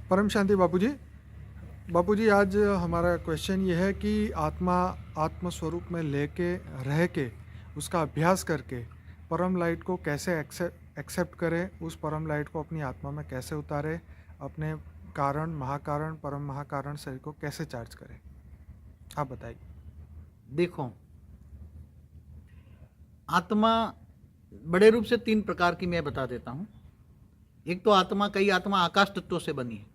परम शांति बापूजी। बापूजी, आज हमारा क्वेश्चन ये है कि आत्मा आत्म स्वरूप में लेके रह के उसका अभ्यास करके परम लाइट को कैसे एक्सेप्ट करे, उस परम लाइट को अपनी आत्मा में कैसे उतारे, अपने कारण महाकारण परम महाकारण शरीर को कैसे चार्ज करे, आप बताइए। देखो, आत्मा बड़े रूप से 3 प्रकार की मैं बता देता हूँ। एक तो आत्मा, कई आत्मा आकाश तत्वों से बनी है,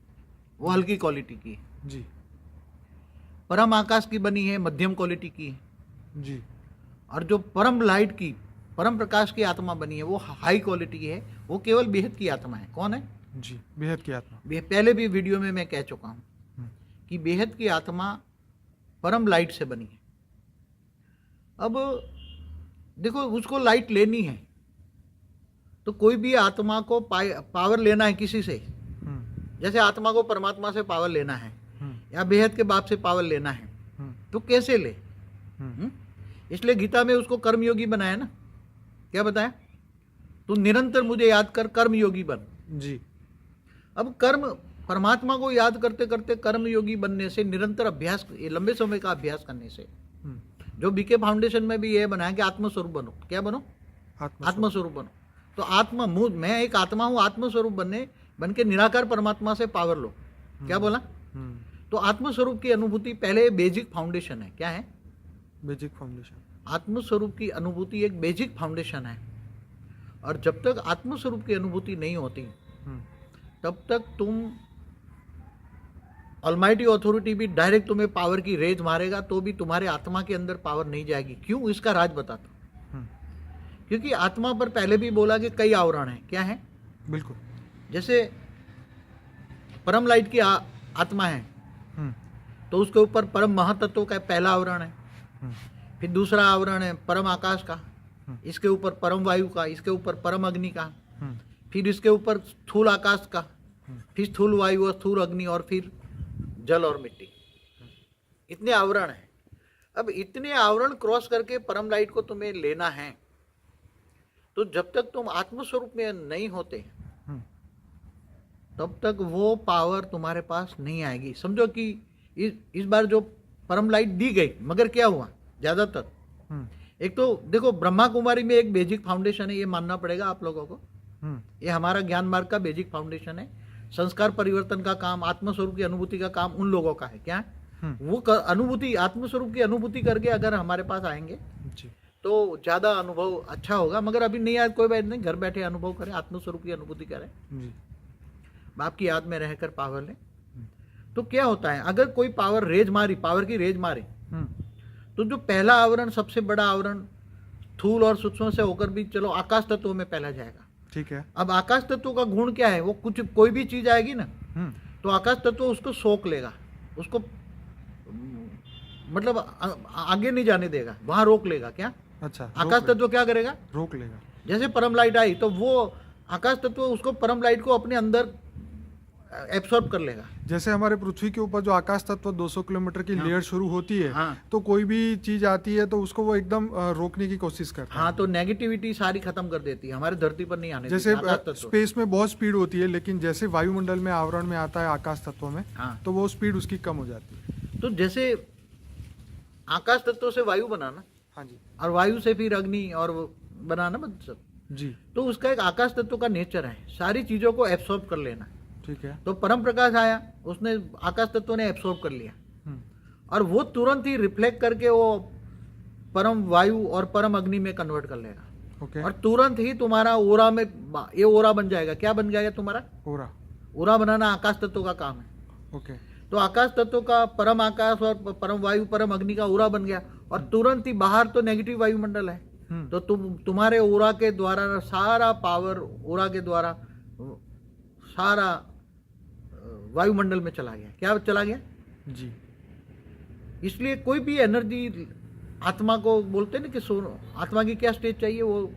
वो हल्की क्वालिटी की है जी परम आकाश की बनी है, मध्यम क्वालिटी की है जी। और जो परम लाइट की, परम प्रकाश की आत्मा बनी है वो हाई क्वालिटी की है, वो केवल बेहद की आत्मा है। कौन है? जी, बेहद की आत्मा। पहले भी वीडियो में मैं कह चुका हूँ कि बेहद की आत्मा परम लाइट से बनी है। अब देखो, उसको लाइट लेनी है तो कोई भी आत्मा को पावर लेना है किसी से, जैसे आत्मा को परमात्मा से पावर लेना है या बेहद के बाप से पावर लेना है, तो कैसे ले? इसलिए गीता में उसको कर्मयोगी बनाया ना। क्या बताया? तू निरंतर मुझे याद कर, कर्मयोगी बन। जी। अब कर्म, परमात्मा को याद करते करते कर्मयोगी बनने से, निरंतर अभ्यास, लंबे समय का अभ्यास करने से, जो बीके फाउंडेशन में भी ये बनाया कि आत्मस्वरूप बनो। क्या बनो? आत्मस्वरूप बनो। तो आत्मा, मैं एक आत्मा हूं, आत्मस्वरूप बन के निराकार परमात्मा से पावर लो। क्या बोला? तो आत्मस्वरूप की अनुभूति पहले बेसिक फाउंडेशन है। क्या है? Basic foundation. आत्मस्वरूप की अनुभूति एक बेसिक फाउंडेशन है। और जब तक आत्मस्वरूप की अनुभूति नहीं होती तब तक तुम, ऑलमाइटी अथॉरिटी भी डायरेक्ट तुम्हें पावर की रेज मारेगा तो भी तुम्हारे आत्मा के अंदर पावर नहीं जाएगी। क्यों? इसका राज बताता हूं। क्योंकि आत्मा पर पहले भी बोला कि कई आवरण हैं। क्या है? बिल्कुल। जैसे परम लाइट की आत्मा है तो उसके ऊपर परम महातत्व का पहला आवरण है, फिर दूसरा आवरण है परम आकाश का, इसके ऊपर परम वायु का, इसके ऊपर परम अग्नि का, फिर इसके ऊपर स्थूल आकाश का, फिर स्थूल वायु और स्थूल अग्नि, और फिर जल और मिट्टी। इतने आवरण हैं। अब इतने आवरण क्रॉस करके परम लाइट को तुम्हें लेना है, तो जब तक तुम आत्मस्वरूप में नहीं होते तब तक वो पावर तुम्हारे पास नहीं आएगी। समझो कि इस बार जो परम लाइट दी गई, मगर क्या हुआ ज्यादातर, एक तो देखो ब्रह्मा कुमारी में एक बेसिक फाउंडेशन है, ये मानना पड़ेगा आप लोगों को। ये हमारा ज्ञान मार्ग का बेसिक फाउंडेशन है। संस्कार परिवर्तन का काम, आत्मस्वरूप की अनुभूति का काम उन लोगों का है। क्या? वो अनुभूति, आत्मस्वरूप की अनुभूति करके अगर हमारे पास आएंगे तो ज्यादा अनुभव अच्छा होगा। मगर अभी नहीं आया, कोई बात नहीं, घर बैठे अनुभव करें, आत्मस्वरूप की अनुभूति करें, बाप की याद में रहकर पावर लें। तो क्या होता है, अगर कोई पावर की रेज मारे तो जो पहला आवरण, सबसे बड़ा आवरण, स्थूल और सूक्ष्म से होकर भी चलो आकाश तत्व में पहला जाएगा। ठीक है। अब आकाश तत्व का गुण क्या है? वो कोई भी चीज आएगी ना तो आकाश तत्व उसको सोख लेगा, उसको मतलब आगे नहीं जाने देगा, वहां रोक लेगा। क्या? अच्छा, आकाश तत्व क्या करेगा? रोक लेगा। जैसे परम लाइट आई तो वो आकाश तत्व उसको, परम लाइट को अपने अंदर एब्सॉर्ब कर लेगा। जैसे हमारे पृथ्वी के ऊपर जो आकाश तत्व 200 किलोमीटर की लेयर शुरू होती है, तो कोई भी चीज आती है तो उसको वो एकदम रोकने की कोशिश करता है। हाँ, तो नेगेटिविटी सारी खत्म कर देती है, हमारे धरती पर नहीं आने जैसे स्पेस में बहुत स्पीड होती है, लेकिन जैसे वायुमंडल में आवरण में आता है आकाश तत्व में, तो वो स्पीड उसकी कम हो जाती है। तो जैसे आकाश तत्व से वायु बनाना, हाँ जी, और वायु से फिर अग्नि और बनाना, मतलब जी, तो उसका एक आकाश तत्व का नेचर है, सारी चीजों को एब्सॉर्ब कर लेना। ठीक है। तो परम प्रकाश आया, उसने, आकाश तत्व ने एब्सॉर्ब कर लिया और वो तुरंत ही रिफ्लेक्ट करके वो परम वायु और परम अग्नि में कन्वर्ट कर लेगा। ओके। और तुरंत ही तुम्हारा ओरा में ये ओरा बन जाएगा। क्या बन जाएगा तुम्हारा? ओरा बनाना आकाश तत्व का काम है। ओके। तो आकाश तत्व का परम आकाश और परम वायु परम अग्नि का ओरा बन गया और तुरंत ही बाहर तो नेगेटिव वायुमंडल है, तो तुम्हारे ओरा के द्वारा सारा पावर, ओरा के द्वारा सारा वायुमंडल में चला गया। क्या चला गया? जी। इसलिए कोई भी एनर्जी, आत्मा को बोलते हैं ना कि आत्मा की क्या स्टेज चाहिए? वो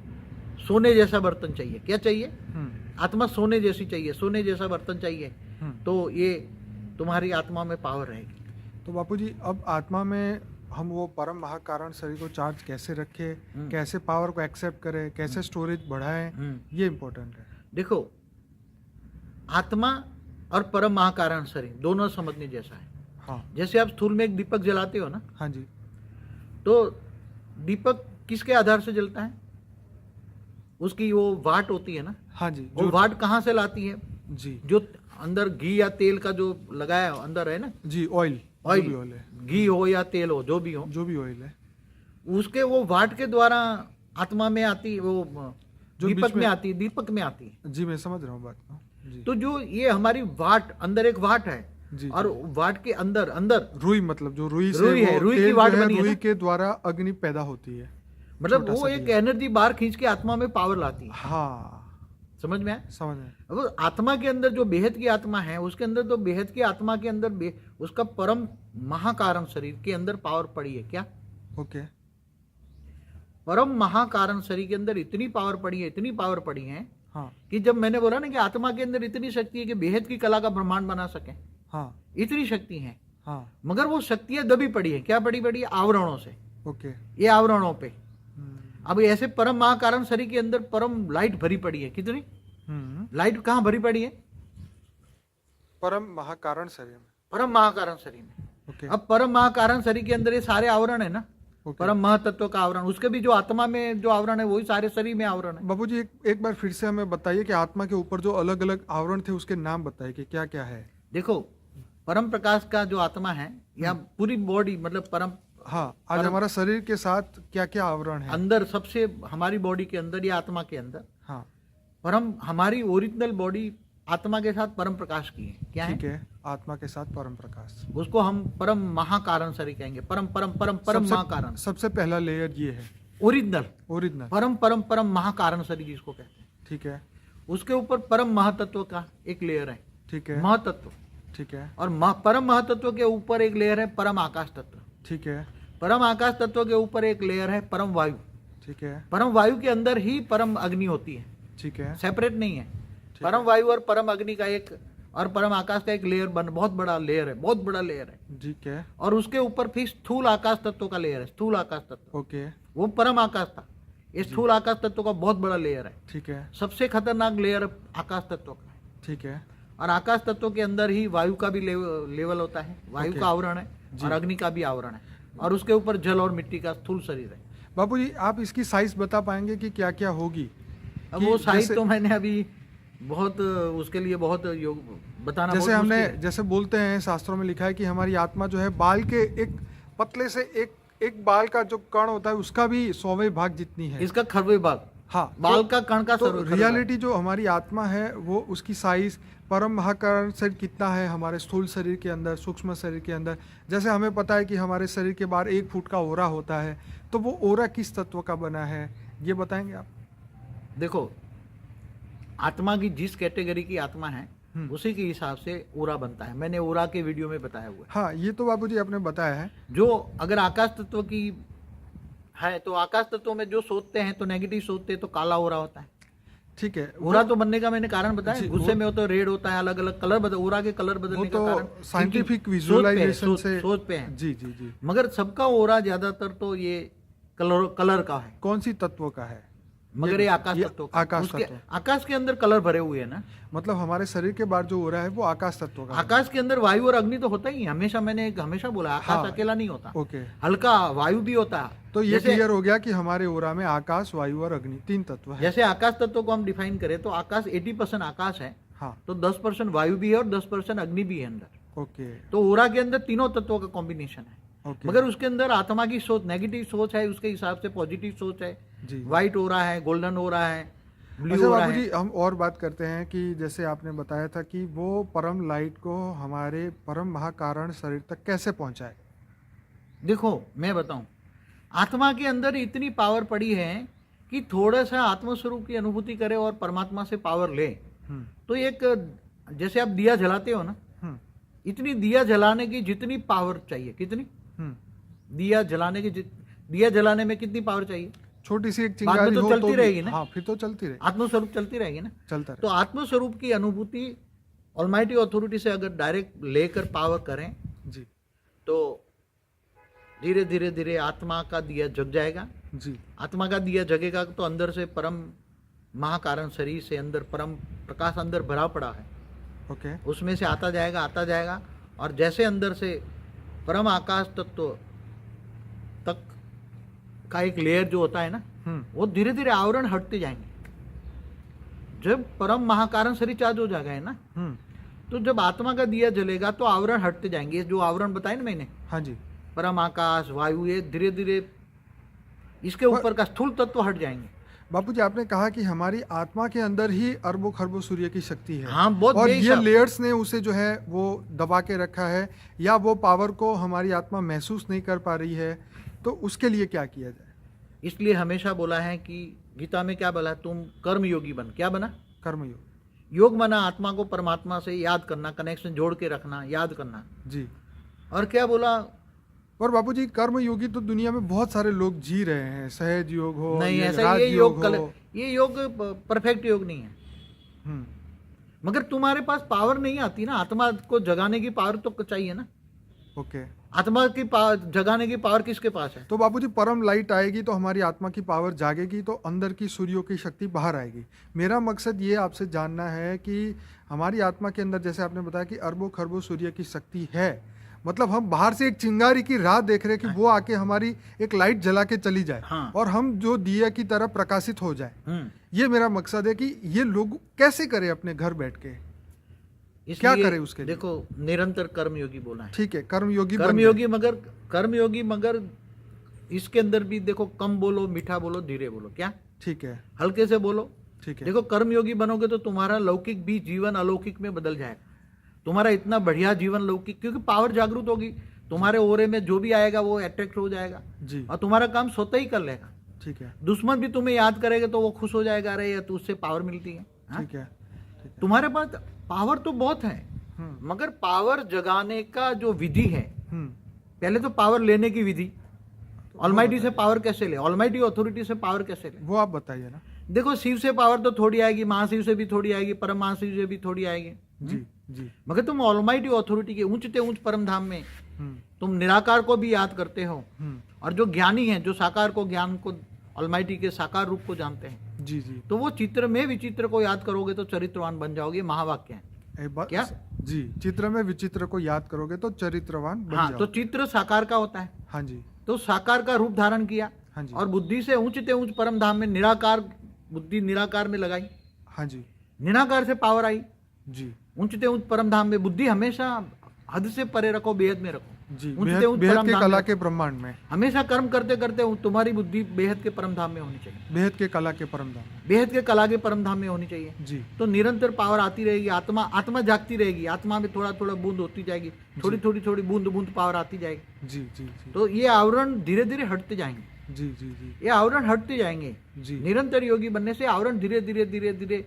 सोने जैसा बर्तन चाहिए। क्या चाहिए? आत्मा सोने जैसी चाहिए, सोने जैसा बर्तन चाहिए। तो ये तुम्हारी आत्मा में पावर रहेगी। तो बापूजी, अब आत्मा में हम वो परम महाकारण शरीर को चार्ज कैसे रखें, कैसे पावर को एक्सेप्ट करें, कैसे स्टोरेज बढ़ाएं, ये इम्पोर्टेंट है। देखो, आत्मा और परम महाकारण शरीर दोनों समझने जैसा है। हाँ जैसे आप स्थूल में एक दीपक जलाते हो ना, हाँ जी तो दीपक किसके आधार से जलता है? उसकी वो वाट होती है ना, हाँ जी वो वाट कहाँ से लाती है? जी जो अंदर घी या तेल का जो लगाया अंदर है ना, जी ऑयल ऑयल, ऑयल है, घी हो या तेल हो, जो भी हो, जो भी ऑयल है उसके वो वाट के द्वारा आत्मा में आती, वो जो दीपक बीच में में आती है, दीपक में आती है। जी मैं समझ रहा हूँ बात को जी तो जो ये हमारी वाट, अंदर एक वाट है, जी और वाट के अंदर अंदर रुई, मतलब जो रुई से रुई है, वो रुई की तेल वाट जो है, बनी है रुई ना? के द्वारा अग्नि पैदा होती है, मतलब छोटा वो सा एक दिया। एनर्जी बाहर खींच के आत्मा में पावर लाती है। हाँ समझ में आया? समझ में अब आत्मा के अंदर जो बेहद की आत्मा है, उसके अंदर तो बेहद की आत्मा के अंदर उसका परम महाकारण शरीर के अंदर पावर पड़ी है। क्या? ओके परम महाकारण शरीर के अंदर इतनी पावर पड़ी है, इतनी पावर पड़ी है हाँ कि जब मैंने बोला ना कि आत्मा के अंदर इतनी शक्ति है कि बेहद की कला का ब्रह्मांड बना सके, हाँ इतनी शक्ति है। हाँ मगर वो शक्तियां दबी पड़ी है। क्या पड़ी पड़ी है? आवरणों से। ओके ये आवरणों पे। अब ऐसे परम महाकारण शरीर के अंदर परम लाइट भरी पड़ी है। कितनी लाइट कहाँ भरी पड़ी है? परम महाकारण शरीर में। परम महाकारण शरीर में। ओके अब परम महाकारण शरीर के अंदर ये सारे आवरण है ना, ओके परम महातत्व का आवरण, उसके भी जो आत्मा में जो आवरण है वही सारे शरीर में आवरण है। बाबूजी एक बार फिर से हमें बताइए कि आत्मा के ऊपर जो अलग अलग आवरण थे उसके नाम बताइए कि क्या क्या है। देखो, परम प्रकाश का जो आत्मा है, या पूरी बॉडी, मतलब परम, हाँ आज हमारा शरीर के साथ क्या क्या आवरण है? अंदर सबसे हमारी बॉडी के अंदर या आत्मा के अंदर हाँ परम, हमारी ओरिजिनल बॉडी आत्मा के साथ परम प्रकाश की है। क्या है? ठीक है, आत्मा के साथ परम प्रकाश, उसको हम परम महाकारण शरीर कहेंगे। परम परम परम परम महाकारण, सबसे पहला लेयर ये है ओरिजिनल, ओरिजिनल। परम परम परम महाकारण शरीर जिसको कहते हैं। ठीक है उसके ऊपर परम महातत्व का एक लेयर है, ठीक है महातत्व। ठीक है और परम महातत्व के ऊपर एक लेयर है परम आकाश तत्व। ठीक है परम आकाश तत्व के ऊपर एक लेयर है परम वायु। ठीक है परम वायु के अंदर ही परम अग्नि होती है, ठीक है सेपरेट नहीं है। परम वायु और परम अग्नि का एक, और परम आकाश का एक लेयर बहुत बड़ा लेयर है, बहुत बड़ा लेयर है। ठीक है और उसके ऊपर फिर स्थूल आकाश तत्व का लेयर है, स्थूल आकाश तत्व। ओके वो परम आकाश था, ये स्थूल आकाश तत्व का बहुत बड़ा लेयर है। ठीक है सबसे खतरनाक लेयर आकाश तत्व का है। ठीक है और आकाश तत्व के अंदर ही वायु का भी लेवल होता है, वायु का आवरण है, और अग्नि का भी आवरण है, और उसके ऊपर जल और मिट्टी का स्थूल शरीर है। बाबूजी आप इसकी साइज बता पाएंगे कि क्या क्या होगी? अब कि वो साइज जैसे- तो मैंने अभी बहुत उसके लिए बहुत योग बताना जैसे बहुत हमने मुश्किल है। जैसे बोलते हैं शास्त्रों में लिखा है कि हमारी आत्मा जो है बाल के एक पतले से एक बाल का जो कण होता है उसका भी 100वें भाग जितनी है। इसका खरवे भाग, हाँ बाल का कण का तो खरवे भाग। रियलिटी जो हमारी आत्मा है वो उसकी साइज परम महाकारण शरीर कितना है हमारे स्थूल शरीर के अंदर, सूक्ष्म शरीर के अंदर। जैसे हमें पता है कि हमारे शरीर के बाहर 1 फुट का ओरा होता है, तो वो ओरा किस तत्व का बना है ये बताएंगे आप? देखो, आत्मा की जिस कैटेगरी की आत्मा है उसी के हिसाब से ओरा बनता है। मैंने ओरा के वीडियो में बताया हुआ है। हाँ ये तो बाबूजी आपने बताया है। जो अगर आकाश तत्व की है तो आकाश तत्व में जो सोचते हैं तो नेगेटिव सोचते हैं तो काला ओरा होता है। ठीक है ओरा तो बनने का मैंने कारण बताया, जी, गुस्से में हो तो रेड होता है, अलग अलग कलर बदल, ओरा के कलर वो बदलने तो का कारण साइंटिफिक क्योंकि विजुअलाइजेशन से सोच पे है। जी जी जी। मगर सबका ओरा ज्यादातर तो ये कलर का है। कौन सी तत्व का है? मगर ये आकाश ये तत्व का। आकाश उसके तत्व। आकाश के अंदर कलर भरे हुए हैं ना। मतलब हमारे शरीर के बाहर जो हो रहा है वो आकाश तत्व का आकाश के अंदर वायु और अग्नि तो होता ही है, हमेशा मैंने हमेशा बोला आकाश हाँ। अकेला नहीं होता, ओके, हल्का वायु भी होता है। तो ये जैसे- क्लियर हो गया कि हमारे ओरा में आकाश, वायु और अग्नि 3 तत्व है। जैसे आकाश तत्व को हम डिफाइन करें तो आकाश 80% आकाश है, हाँ तो 10% वायु भी है और 10% अग्नि भी है अंदर। ओके तो ओरा के अंदर तीनों तत्वों का कॉम्बिनेशन है। ओके मगर उसके अंदर आत्मा की सोच, नेगेटिव सोच है, उसके हिसाब से पॉजिटिव सोच है। जी। व्हाइट ओरा है, गोल्डन ओरा है, ब्लू अच्छा ओरा बाबूजी है। हम और बात करते हैं कि जैसे आपने बताया था कि वो परम लाइट को हमारे परम महाकारण शरीर तक कैसे पहुंचाए? देखो मैं बताऊं, आत्मा के अंदर इतनी पावर पड़ी है कि थोड़ा सा आत्मस्वरूप की अनुभूति करे और परमात्मा से पावर ले। हम्म तो एक, जैसे आप दिया जलाते हो ना, हम्म इतनी दिया जलाने की जितनी पावर चाहिए, कितनी हम्म दिया जलाने की दिया जलाने में कितनी पावर चाहिए? छोटी सी एक बाद में चिंगारी तो हो चलती तो भी- रहेगी ना। हाँ फिर तो चलती रहे, आत्मस्वरूप चलती रहेगी ना। चलता तो रहे। आत्मस्वरूप की अनुभूति ऑलमाइटी अथॉरिटी से अगर डायरेक्ट लेकर पावर करें जी तो धीरे धीरे धीरे आत्मा का दिया जग जाएगा। जी आत्मा का दिया जगेगा तो अंदर से परम महाकारण शरीर से अंदर परम प्रकाश अंदर भरा पड़ा है। ओके उसमें से आता जाएगा और जैसे अंदर से परम आकाश तत्व तक का एक लेयर जो होता है ना, वो धीरे धीरे आवरण हटते जाएंगे। जब परम महाकारण शरीर चार्ज हो जाएगा है ना, तो जब आत्मा का दिया जलेगा तो आवरण हटते जाएंगे। ये जो आवरण बताए ना मैंने, हाँ जी, परम आकाश, वायु, ये धीरे धीरे इसके ऊपर का स्थूल तत्व हट जाएंगे। बापूजी आपने कहा कि हमारी आत्मा के अंदर ही अरबों खरबों सूर्य की शक्ति है। हाँ, बहुत और ये बेहिसाब। लेयर्स ने उसे जो है वो दबा के रखा है, या वो पावर को हमारी आत्मा महसूस नहीं कर पा रही है, तो उसके लिए क्या किया जाए? इसलिए हमेशा बोला है कि गीता में क्या बोला, तुम कर्म योगी बन। क्या बना? कर्मयोग। योग बना आत्मा को परमात्मा से याद करना, कनेक्शन जोड़ के रखना, याद करना। जी। और क्या बोला? और बापूजी कर्मयोगी तो दुनिया में बहुत सारे लोग जी रहे हैं, सहज योग हो, नहीं, ऐसा ये राजयोग योग हो। ये योग परफेक्ट योग नहीं है। हम्म, मगर तुम्हारे पास पावर नहीं आती ना, आत्मा को जगाने की पावर तो चाहिए ना। ओके। आत्मा की जगाने की पावर किसके पास है? तो बापूजी परम लाइट आएगी तो हमारी आत्मा की पावर जागेगी, तो अंदर की सूर्यों की शक्ति बाहर आएगी। मेरा मकसद ये आपसे जानना है कि हमारी आत्मा के अंदर, जैसे आपने बताया कि अरबों खरबों सूर्य की शक्ति है, मतलब हम बाहर से एक चिंगारी की राह देख रहे हैं कि वो आके हमारी एक लाइट जला के चली जाए, हाँ। और हम जो दिया की तरह प्रकाशित हो जाए। ये मेरा मकसद है कि ये लोग कैसे करें अपने घर बैठ के, क्या करें उसके लिए? देखो, निरंतर कर्मयोगी बोला है। ठीक है, कर्मयोगी कर्मयोगी मगर इसके अंदर भी देखो, कम बोलो, मीठा बोलो, धीरे बोलो। क्या? ठीक है, हल्के से बोलो। ठीक है। देखो, कर्मयोगी बनोगे तो तुम्हारा लौकिक भी जीवन अलौकिक में बदल जाएगा। तुम्हारा इतना बढ़िया जीवन लौकिक, क्योंकि पावर जागरूक होगी, तुम्हारे ओरे में जो भी आएगा वो अट्रैक्ट हो जाएगा जी। और तुम्हारा काम स्वतः ही कर लेगा। ठीक है, दुश्मन भी तुम्हें याद करेगा तो वो खुश हो जाएगा, अरे तो उससे पावर मिलती है। हाँ? ठीक है, ठीक है। तुम्हारे पास पावर तो बहुत है, मगर पावर जगाने का जो विधि है, पहले तो पावर लेने की विधि। ऑलमाइटी से पावर कैसे ले, ऑलमाइटी अथॉरिटी से पावर कैसे ले, वो आप बताइए ना। देखो, शिव से पावर तो थोड़ी आएगी, महाशिव से भी थोड़ी आएगी, परम महाशिव से भी थोड़ी आएगी। जी जी। मगर तुम ऑलमाइटी अथॉरिटी के ऊंचते ऊंच परम धाम में तुम निराकार को भी याद करते हो, और जो ज्ञानी है, जो साकार को, ज्ञान को, ऑलमाइटी के साकार रूप को जानते हैं, जी जी। तो वो चित्र में विचित्र को याद करोगे तो चरित्रवान बन जाओगे। महावाक्य है क्या? जी, चित्र में विचित्र को याद करोगे तो चरित्रवान बन हाँ, जाओगे। तो चित्र साकार का होता है। हाँ जी, तो साकार का रूप धारण किया। हाँ जी। और बुद्धि से ऊंचते ऊंच परम धाम में निराकार बुद्धि निराकार में लगाई। हाँ जी, निराकार से पावर आई। जी ऊंचते ऊंच परम धाम में बुद्धि हमेशा हद से परे रखो, बेहद में रखो। जी। ऊंचते ऊंच बेहद परम के धाम कला में के ब्रह्मांड में, हमेशा कर्म करते करते तुम्हारी बुद्धि बेहद के परम धाम में होनी चाहिए। बेहद के कला के परम धाम में। बेहद के कला के परम धाम में होनी चाहिए। जी। तो निरंतर पावर आती रहेगी। आत्मा जागती रहेगी। आत्मा में थोड़ा थोड़ा बूंद होती जाएगी, थोड़ी बूंद पावर आती जाएगी। जी जी जी। तो ये आवरण धीरे धीरे हटते जाएंगे। जी जी जी। ये आवरण हटते जाएंगे। जी। निरंतर योगी बनने से आवरण धीरे धीरे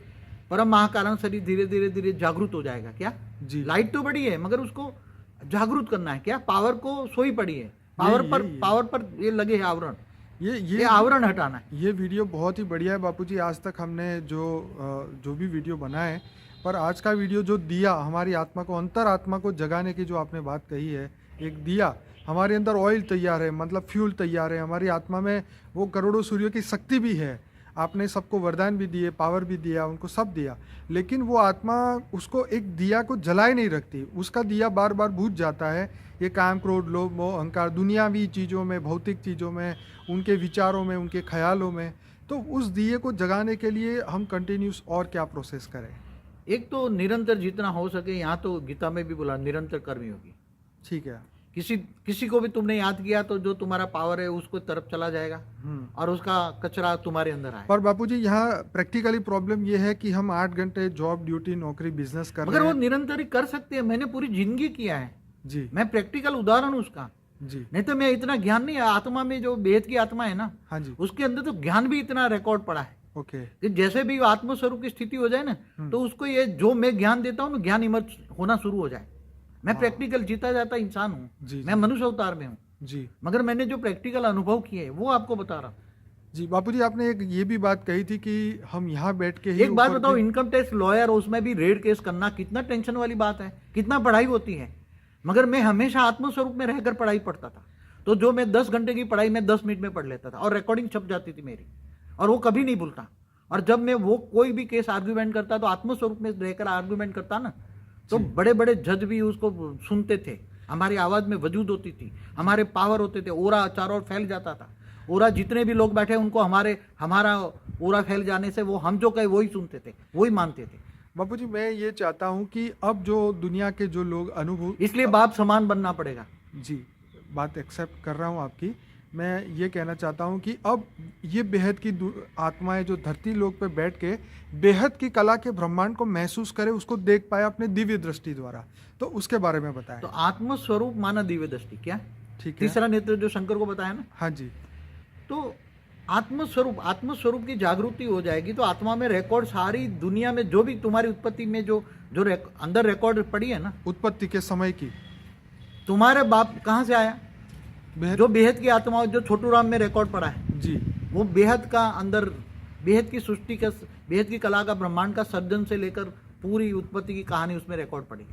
परम महाकारण शरीर धीरे धीरे जागरूक हो जाएगा। क्या? जी। लाइट तो बड़ी है, मगर उसको जागरूक करना है। क्या? पावर को सोई पड़ी है, पावर पर ये लगे है आवरण, ये आवरण हटाना है। ये वीडियो बहुत ही बढ़िया है बापूजी। आज तक हमने जो भी वीडियो बनाए, पर आज का वीडियो जो दिया हमारी आत्मा को, अंतर आत्मा को जगाने की जो आपने बात कही है, एक दिया हमारे अंदर ऑयल तैयार है, मतलब फ्यूल तैयार है। हमारी आत्मा में वो करोड़ों सूर्यों की शक्ति भी है। आपने सबको वरदान भी दिए, पावर भी दिया, उनको सब दिया, लेकिन वो आत्मा उसको एक दिया को जलाए नहीं रखती। उसका दिया बार बार बुझ जाता है। ये काम, क्रोध, लोभ, मोह, अहंकार, दुनियावी चीज़ों में, भौतिक चीज़ों में, उनके विचारों में, उनके ख्यालों में। तो उस दिए को जगाने के लिए हम कंटिन्यूस और क्या प्रोसेस करें? एक तो निरंतर जितना हो सके, यहाँ तो गीता में भी बोला निरंतर कर्मयोगी। ठीक है। किसी को भी तुमने याद किया तो जो तुम्हारा पावर है उसको तरफ चला जाएगा और उसका कचरा तुम्हारे अंदर आएगा। पर बापूजी यहाँ प्रैक्टिकली प्रॉब्लम ये है कि हम 8 घंटे जॉब, ड्यूटी, नौकरी, बिजनेस कर रहे हैं। मगर वो निरंतर ही कर सकते हैं। मैंने पूरी जिंदगी किया है जी। मैं प्रैक्टिकल उदाहरण हूँ उसका। जी। नहीं तो मैं इतना ज्ञान नहीं है। आत्मा में जो बेहद की आत्मा है ना, हाँ जी, उसके अंदर तो ज्ञान भी इतना रिकॉर्ड पड़ा है ओके। कि जैसे भी आत्मस्वरूप की स्थिति हो जाए ना, तो उसको ये जो मैं ज्ञान देता हूँ ना, ज्ञान इमर्ज होना शुरू हो जाए। मैं प्रैक्टिकल जीता जाता इंसान हूँ। मैं मनुष्य अवतार में हूँ जी, मगर मैंने जो प्रैक्टिकल अनुभव किए है वो आपको बता रहा हूँ। जी। बापूजी आपने एक ये भी बात कही थी कि हम यहाँ बैठ के ही एक बात बताओ, इनकम टैक्स लॉयर, उसमें भी रेड केस करना कितना टेंशन वाली बात है, कितना पढ़ाई होती है। मगर मैं हमेशा आत्मस्वरूप में रहकर पढ़ाई पढ़ता था। तो जो मैं 10 घंटे की पढ़ाई मैं 10 मिनट में पढ़ लेता था, और रिकॉर्डिंग छप जाती थी मेरी, और वो कभी नहीं भूलता। और जब मैं वो कोई भी केस आर्ग्यूमेंट करता तो आत्मस्वरूप में रहकर आर्ग्यूमेंट करता ना, तो बड़े बड़े जज भी उसको सुनते थे, हमारी आवाज में वजूद होती थी, हमारे पावर होते थे, ओरा चारों ओर फैल जाता था। ओरा जितने भी लोग बैठे उनको हमारा ओरा फैल जाने से वो हम जो कहे वही सुनते थे, वही मानते थे। बापू जी, मैं ये चाहता हूँ कि अब जो दुनिया के जो लोग अनुभव, इसलिए बाप समान बनना पड़ेगा। जी, बात एक्सेप्ट कर रहा हूँ आपकी। मैं ये कहना चाहता हूँ कि अब ये बेहद की आत्माएं जो धरती लोक पे बैठ के बेहद की कला के ब्रह्मांड को महसूस करे, उसको देख पाए अपने दिव्य दृष्टि द्वारा, तो उसके बारे में बताएं। तो आत्मस्वरूप माना दिव्य दृष्टि, क्या ठीक है, तीसरा नेत्र जो शंकर को बताया ना। हाँ जी। तो आत्मस्वरूप की जागृति हो जाएगी तो आत्मा में रिकॉर्ड, सारी दुनिया में जो भी तुम्हारी उत्पत्ति में जो अंदर रिकॉर्ड पड़ी है ना, उत्पत्ति के समय की, तुम्हारे बाप कहाँ से आया, जो बेहद की आत्मा, जो छोटू राम में रिकॉर्ड पड़ा है जी, वो बेहद का अंदर, बेहद की सृष्टि का, बेहद की कला का, ब्रह्मांड का सर्जन से लेकर पूरी उत्पत्ति की कहानी उसमें रिकॉर्ड पड़ी।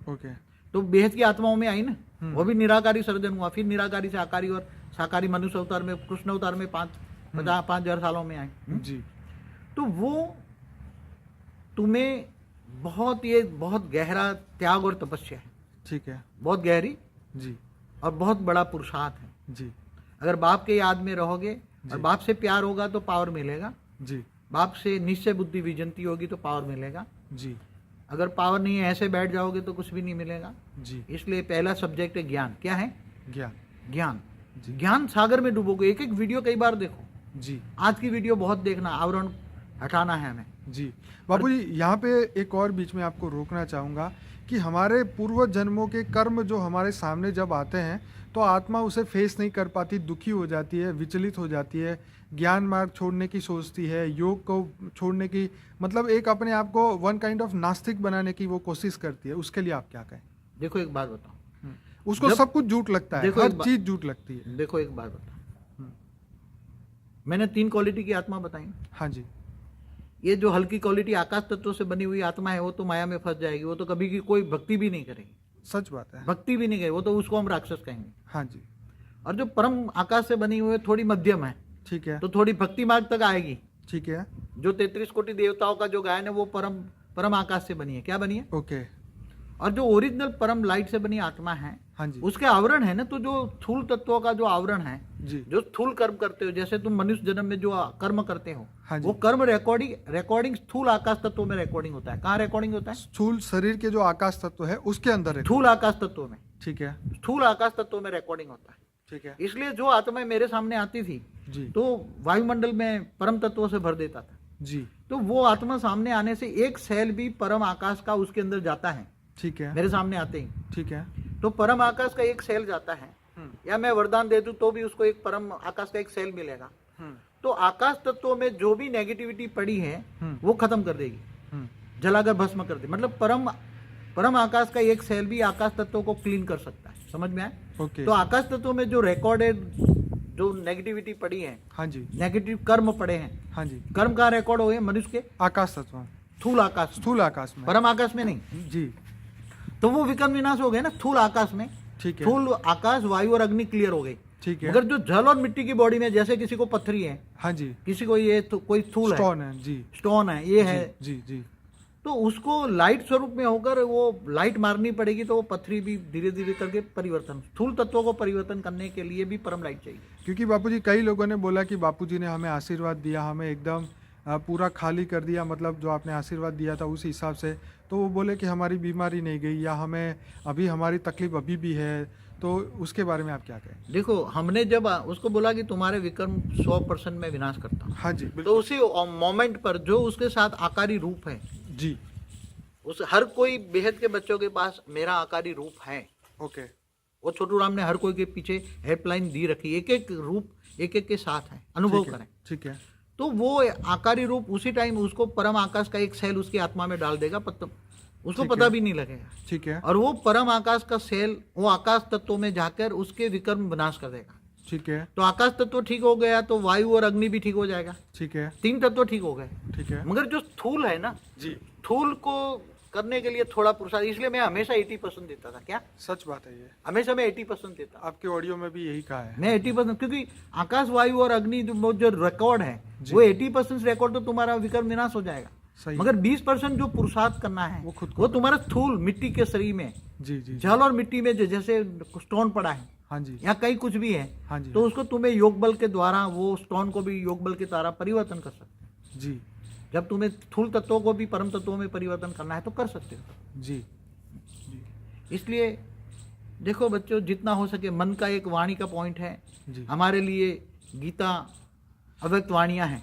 ओके, तो बेहद की आत्माओं में आई ना, वो भी निराकारी सर्जन हुआ, फिर निराकारी से आकारी और साकारी मनुष्य अवतार में, कृष्ण अवतार में 5,000 सालों में आए जी। तो वो तुम्हें बहुत गहरा त्याग और तपस्या है, ठीक है, बहुत गहरी जी, और बहुत बड़ा पुरुषार्थ है जी। अगर बाप के याद में रहोगे और बाप से प्यार होगा तो पावर मिलेगा जी, बाप से निश्चय बुद्धि विजंती होगी तो पावर मिलेगा जी, अगर पावर नहीं है, ऐसे बैठ जाओगे तो कुछ भी नहीं मिलेगा जी। इसलिए पहला सब्जेक्ट है ज्ञान। क्या है? ज्ञान, ज्ञान। जी। ज्ञान सागर में डूबोगे। एक एक वीडियो कई बार देखो, जी, आज की वीडियो बहुत देखना, आवरण हटाना है हमें। जी। बापू जी, यहाँ पे एक और बीच में आपको रोकना चाहूँगा कि हमारे पूर्व जन्मों के कर्म जो हमारे सामने जब आते हैं तो आत्मा उसे फेस नहीं कर पाती, दुखी हो जाती है, विचलित हो जाती है, ज्ञान मार्ग छोड़ने की सोचती है, योग को छोड़ने की, मतलब एक अपने आप को वन काइंड ऑफ नास्तिक बनाने की वो कोशिश करती है। उसके लिए आप क्या कहें? देखो एक बात बताओ, उसको सब कुछ झूठ लगता है, हर चीज झूठ लगती है। देखो एक बात बताओ, मैंने 3 क्वालिटी की आत्मा बताई। हाँ जी। ये जो हल्की क्वालिटी आकाश तत्वों से बनी हुई आत्मा है वो तो माया में फंस जाएगी, वो तो कभी की कोई भक्ति भी नहीं करेगी। सच बात है, भक्ति भी नहीं करेगी, वो तो उसको हम राक्षस कहेंगे। हाँ जी। और जो परम आकाश से बनी हुई है थोड़ी मध्यम है, ठीक है, तो थोड़ी भक्ति मार्ग तक आएगी। ठीक है। जो 33 कोटि देवताओं का जो गायन है वो परम आकाश से बनी है। क्या बनी है? ओके। और जो ओरिजिनल परम लाइट से बनी आत्मा है, हाँ जी, उसके आवरण है ना, तो जो स्थूल तत्वों का जो आवरण है, जी, जो स्थूल कर्म करते हो, जैसे तुम मनुष्य जन्म में जो कर्म करते हो, हाँ जी, वो कर्म रिकॉर्डिंग स्थूल आकाश तत्वों में रिकॉर्डिंग होता है। कहाँ रिकॉर्डिंग होता है? स्थूल शरीर के जो आकाश तत्व है उसके अंदर है। स्थूल आकाश तत्वों में, ठीक है, स्थूल आकाश तत्वों में रिकॉर्डिंग होता है। ठीक है, इसलिए जो आत्मा मेरे सामने आती थी जी, तो वायुमंडल में परम तत्वों से भर देता था। जी, तो वो आत्मा सामने आने से एक सेल भी परम आकाश का उसके अंदर जाता है, ठीक है, मेरे सामने आते ही। ठीक है, तो परम आकाश का एक सेल जाता है, या मैं वरदान दे दूं तो भी उसको एक परम आकाश का एक सेल मिलेगा। तो आकाश तत्वों में जो भी नेगेटिविटी पड़ी है वो खत्म कर देगी, जलाकर भस्म कर दे। मतलब परम आकाश का एक सेल भी आकाश तत्वों को क्लीन कर सकता है। समझ में आए? ओके। तो आकाश तत्वों में जो रिकॉर्डेड जो नेगेटिविटी पड़ी है, हाँ जी, नेगेटिव कर्म पड़े हैं, हाँ जी, कर्म कहाँ रिकॉर्ड हुए? मनुष्य के आकाश तत्व, स्थूल आकाश, स्थूल आकाश में, परम आकाश में नहीं। जी, तो वो विकर्म विनाश हो गए ना स्थूल आकाश में। ठीक है, स्थूल आकाश, वायु और अग्नि क्लियर हो गई। ठीक है, मगर जो जल और मिट्टी की बॉडी में, जैसे किसी को पत्थरी है, हाँ जी, किसी को ये कोई स्थूल है, स्टोन है, जी, स्टोन है, ये है, जी, जी, तो उसको लाइट स्वरूप में होकर वो लाइट मारनी पड़ेगी, तो वो पत्थरी भी धीरे धीरे करके परिवर्तन, स्थूल तत्वों को परिवर्तन करने के लिए भी परम लाइट चाहिए। क्योंकि बापूजी, कई लोगों ने बोला कि बापूजी ने हमें आशीर्वाद दिया, हमें एकदम पूरा खाली कर दिया, मतलब जो आपने आशीर्वाद दिया था उस हिसाब से, तो वो बोले कि हमारी बीमारी नहीं गई या हमें अभी हमारी तकलीफ अभी भी है, तो उसके बारे में आप क्या कहें? देखो, हमने जब उसको बोला कि तुम्हारे विक्रम 100% में विनाश करता हूं, हाँ जी, तो उसी मोमेंट पर जो उसके साथ आकारी रूप है, जी, उस हर कोई बेहद के बच्चों के पास मेरा आकारी रूप है। ओके, वो छोटू राम ने हर कोई के पीछे हेल्पलाइन दी रखी, एक एक रूप एक एक के साथ है, अनुभव करें। ठीक है, तो वो आकारी रूप उसी टाइम उसको परम आकाश का एक सेल उसकी आत्मा में डाल देगा, उसको पता भी नहीं लगेगा। ठीक है, और वो परम आकाश का सेल वो आकाश तत्वों में जाकर उसके विकर्म विनाश कर देगा। ठीक है, तो आकाश तत्व ठीक हो गया तो वायु और अग्नि भी ठीक हो जाएगा। ठीक है, 3 तत्व ठीक हो गए। ठीक है, मगर जो स्थूल है ना जी, स्थूल को करने के लिए थोड़ा पुरुषार्थ, इसलिए मैं हमेशा 80% देता था। क्या? सच बात है, ये हमेशा मैं 80% देता। आपके ऑडियो में भी यही कहा है। मैं 80%, क्योंकि आकाश वायु और अग्नि जो रिकॉर्ड है वो 80% रिकॉर्ड, तो तुम्हारा विकर्म विनाश हो जाएगा। सही मगर 20% जो पुरुषार्थ करना है वो खुद को वो तुम्हारा स्थूल मिट्टी के शरीर में, जी जी जल और मिट्टी में जैसे स्टोन पड़ा है हाँ जी या कहीं कुछ भी है, हाँ जी तो उसको तुम्हें योग बल के द्वारा वो स्टोन को भी योग बल के द्वारा परिवर्तन कर सकते हो। जी जब तुम्हें स्थूल तत्वों को भी परम तत्वों में परिवर्तन करना है तो कर सकते हो। जी जी इसलिए देखो बच्चों, जितना हो सके मन का एक वाणी का पॉइंट है जी हमारे लिए। गीता अव्यक्त वाणियां हैं,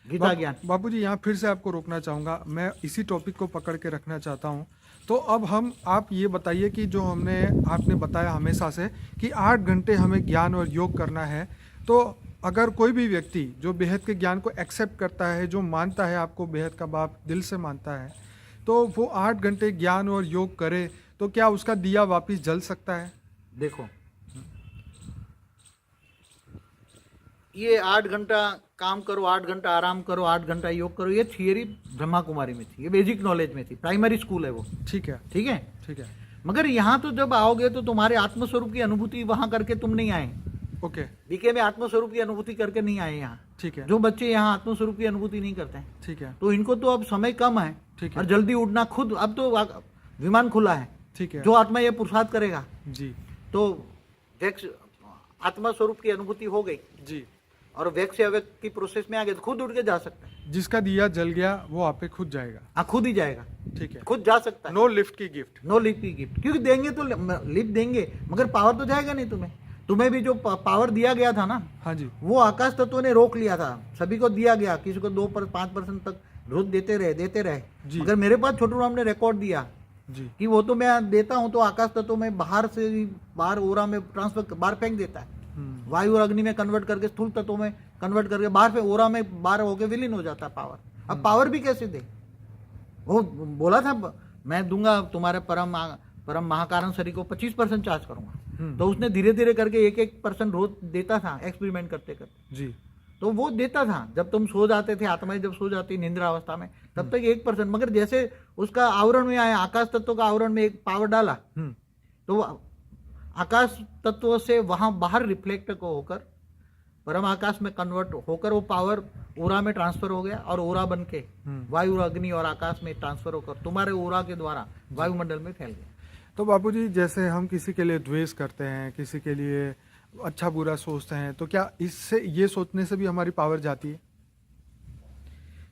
गीता ज्ञान। बापू जी यहाँ फिर से आपको रोकना चाहूँगा, मैं इसी टॉपिक को पकड़ के रखना चाहता हूँ। तो अब आप ये बताइए कि जो आपने बताया हमेशा से कि 8 घंटे हमें ज्ञान और योग करना है, तो अगर कोई भी व्यक्ति जो बेहद के ज्ञान को एक्सेप्ट करता है, जो मानता है आपको बेहद का बाप दिल से मानता है, तो वो 8 घंटे ज्ञान और योग करे तो क्या उसका दिया वापस जल सकता है? देखो, ये 8 घंटा काम करो, 8 घंटा आराम करो, 8 घंटा योग करो, ये थियरी ब्रह्मा कुमारी में थी, ये बेसिक नॉलेज में थी, प्राइमरी स्कूल है वो। ठीक है ठीक है ठीक है मगर यहाँ तो जब आओगे तो तुम्हारे आत्मस्वरूप की अनुभूति वहां करके तुम नहीं आए। ओके बीके में आत्मस्वरूप की अनुभूति करके नहीं आए यहाँ। ठीक है जो बच्चे यहाँ आत्मस्वरूप की अनुभूति नहीं करते हैं, ठीक है तो इनको तो अब समय कम है ठीक है और जल्दी उड़ना खुद, अब तो विमान खुला है। ठीक है जो आत्मा ये पुरुषार्थ करेगा जी तो वैक्स आत्मा स्वरूप की अनुभूति हो गई जी और वैक्स से अव्यक्त की प्रोसेस में आ गया तो खुद उड़ के जा सकता है। जिसका दिया जल गया वो आप पे खुद जाएगा। हाँ, खुद ही जाएगा, ठीक है, खुद जा सकता है। नो लिफ्ट की गिफ्ट। नो लिफ्ट की गिफ्ट, क्योंकि देंगे तो लिफ्ट देंगे मगर पावर तो जाएगा नहीं तुम्हें। तुम्हें भी जो पावर दिया गया था ना, हाँ जी वो आकाश तत्व ने रोक लिया था। सभी को दिया गया, किसी को 5% तक रोज देते रहे जी। मगर मेरे पास छोटू राम ने रिकॉर्ड दिया जी कि वो तो मैं देता हूं तो आकाश तत्व में बाहर से बाहर ओरा में ट्रांसफर बाहर फेंक देता है, वायु और अग्नि में कन्वर्ट करके स्थूल तत्वों में कन्वर्ट करके बाहर पे ओरा में बाहर होके विलीन हो जाता है पावर। अब पावर भी कैसे दे? वो बोला था मैं दूंगा तुम्हारे परम महाकारण शरीर को 25% चार्ज करूंगा, तो उसने धीरे धीरे करके 1% रोज देता था एक्सपेरिमेंट करते करते जी। तो वो देता था। जब तुम सो जाते थे, आत्माएं जब सो जाती निंद्रा अवस्था में, तब तक 1%, मगर जैसे उसका आवरण में आया, आकाश तत्व का आवरण में एक पावर डाला तो आकाश तत्व से वहां बाहर रिफ्लेक्ट को होकर परम आकाश में कन्वर्ट होकर वो पावर ओरा में ट्रांसफर हो गया और ओरा बन के वायु अग्नि और आकाश में ट्रांसफर होकर तुम्हारे ओरा के द्वारा वायुमंडल में फैल गया। तो बापूजी जैसे हम किसी के लिए द्वेष करते हैं, किसी के लिए अच्छा बुरा सोचते हैं, तो क्या इससे ये सोचने से भी हमारी पावर जाती है?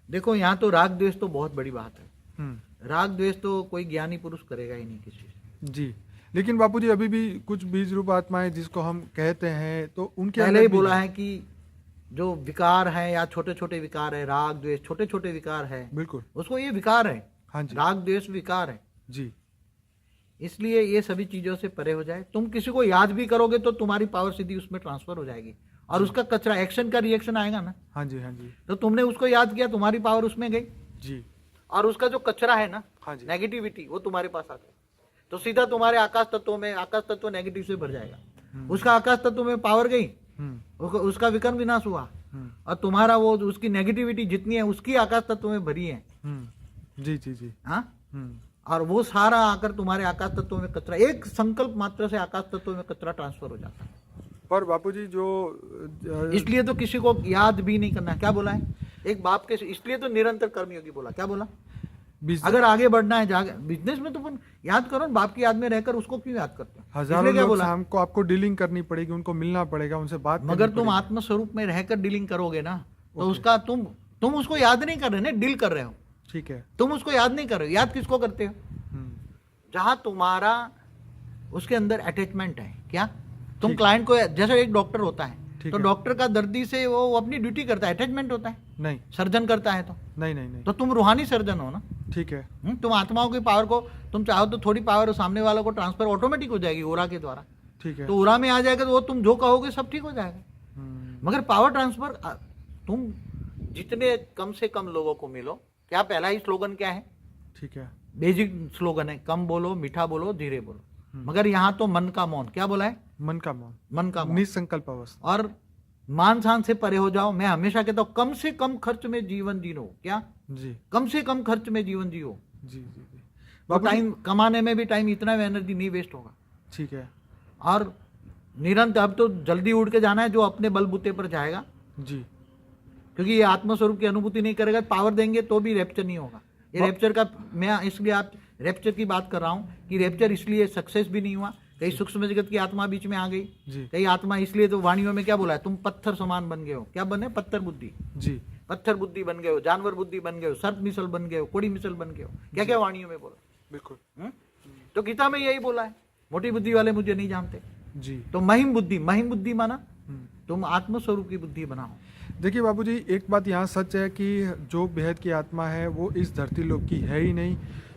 देखो, यहाँ तो राग द्वेष तो बहुत बड़ी बात है। राग द्वेष तो कोई ज्ञानी पुरुष करेगा ही नहीं किसी से। जी, लेकिन बापूजी अभी भी कुछ बीज रूप आत्माएं जिसको हम कहते हैं, तो उनके पहले ही बोला है कि जो विकार है या छोटे छोटे विकार है, राग द्वेष छोटे छोटे विकार है, बिल्कुल उसको ये विकार है। हाँ जी, राग द्वेष विकार है जी। इसलिए ये सभी चीजों से परे हो जाए। तुम किसी को याद भी करोगे तो तुम्हारी पावर सीधी उसमें ट्रांसफर हो जाएगी और उसका कचरा एक्शन का रिएक्शन आएगा ना। हाँ जी हाँ जी। तो तुमने उसको याद किया, तुम्हारी पावर उसमें गई जी। और उसका जो कचरा है ना, हाँ जी, नेगेटिविटी, वो तुम्हारे पास आ गई तो सीधा तुम्हारे आकाश तत्व में, आकाश तत्व नेगेटिव से भर जाएगा। उसका आकाश तत्व में पावर गई, उसका विकर्म विनाश हुआ और तुम्हारा वो उसकी नेगेटिविटी जितनी है उसकी आकाश तत्व में भरी है। जी जी जी। हाँ, और वो सारा आकर तुम्हारे आकाश तत्व में कचरा, एक संकल्प मात्र से आकाश तत्व में कचरा ट्रांसफर हो जाता है। पर बापूजी जो इसलिए तो किसी को याद भी नहीं करना। क्या बोला है एक बाप के, इसलिए तो निरंतर कर्मयोगी बोला। क्या बोला? अगर आगे बढ़ना है बिजनेस में तो याद करो, बाप की याद में रहकर उसको क्यों याद करते हो? हजारों लोग हमको आपको डीलिंग करनी पड़ेगी, उनको मिलना पड़ेगा, उनसे बात, मगर तुम आत्म स्वरूप में रहकर डीलिंग करोगे ना, तो उसका तुम उसको याद नहीं कर रहे ना, डील कर रहे हो। ठीक है, तुम उसको याद नहीं कर रहे हो। याद किसको करते हो? जहां तुम्हारा उसके अंदर अटैचमेंट है। क्या तुम क्लाइंट को, जैसे एक डॉक्टर होता है तो डॉक्टर का दर्दी से वो अपनी ड्यूटी करता है, अटैचमेंट होता है। नहीं, सर्जन करता है तो नहीं, तो तुम रूहानी सर्जन हो ना। ठीक है, तुम आत्माओं की पावर को, तुम चाहो तो थोड़ी पावर सामने वालों को ट्रांसफर ऑटोमेटिक हो जाएगी ओरा के द्वारा। ठीक है, तो ओरा में आ जाएगा तो वो तुम जो कहोगे सब ठीक हो जाएगा। मगर पावर ट्रांसफर तुम जितने कम से कम लोगों को मिलो। क्या पहला ही स्लोगन क्या है? ठीक है, बेसिक स्लोगन है, कम बोलो, मीठा बोलो, धीरे बोलो। मगर यहाँ तो मन का मौन। क्या बोला है? मन का मौन, मन का मौन, निसंकल्प अवस्था और मान शान से परे हो जाओ। मैं हमेशा कहता हूँ कम से कम खर्च में जीवन जियो। क्या जी? कम से कम खर्च में जीवन जियो। जी जी जी। तो टाइम कमाने में भी टाइम इतना एनर्जी नहीं वेस्ट होगा। ठीक है, और निरंतर अब तो जल्दी उठ के जाना है, जो अपने बलबूते पर जाएगा जी, क्योंकि ये आत्मस्वरूप की अनुभूति नहीं करेगा, पावर देंगे तो भी रैप्चर नहीं होगा। ये रैप्चर का, मैं इसलिए आप रैप्चर की बात कर रहा हूँ कि रैप्चर इसलिए सक्सेस भी नहीं हुआ, कहीं सूक्ष्म जगत की आत्मा बीच में आ गई, कहीं आत्मा, इसलिए तो वाणियों में क्या बोला है, तुम पत्थर समान बन गए हो। क्या बने? पत्थर बुद्धि जी, पत्थर बुद्धि बन गए हो, जानवर बुद्धि बन गए हो, सर्प मिसल बन गए हो, कोड़ी मिसल बन गए हो। क्या क्या वाणियों में बोला? बिल्कुल। तो गीता में यही बोला है, मोटी बुद्धि वाले मुझे नहीं जानते जी। तो महिम बुद्धि माना तुम आत्मस्वरूप की बुद्धि बनाओ। देखिए बाबूजी, एक बात यहाँ सच है कि जो बेहद की आत्मा है वो इस धरती लोक की है ही नहीं,